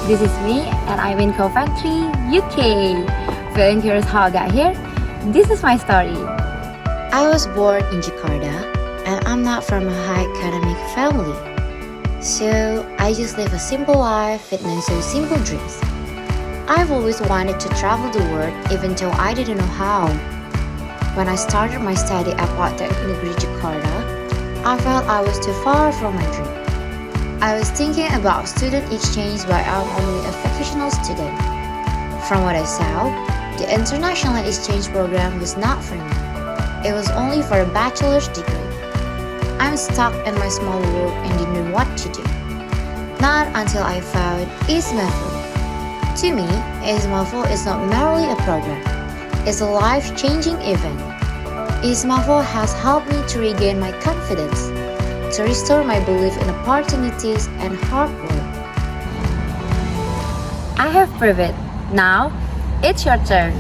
This is me, and I'm in Coventry, UK. Feeling curious how I got here? This is my story. I was born in Jakarta, and I'm not from a high academic family. So I just live a simple life with no so simple dreams. I've always wanted to travel the world, even though I didn't know how. When I started my study at Polytechnic Negeri Jakarta, I felt I was too far from my dream. I was thinking about student exchange, but I'm only a vocational student. From what I saw, the international exchange program was not for me. It was only for a bachelor's degree. I'm stuck in my small world and didn't know what to do. Not until I found IISMAVO. To me, IISMAVO is not merely a program. It's a life-changing event. IISMAVO has helped me to regain my confidence, to restore my belief in opportunities and hard work. I have proved it. Now, it's your turn.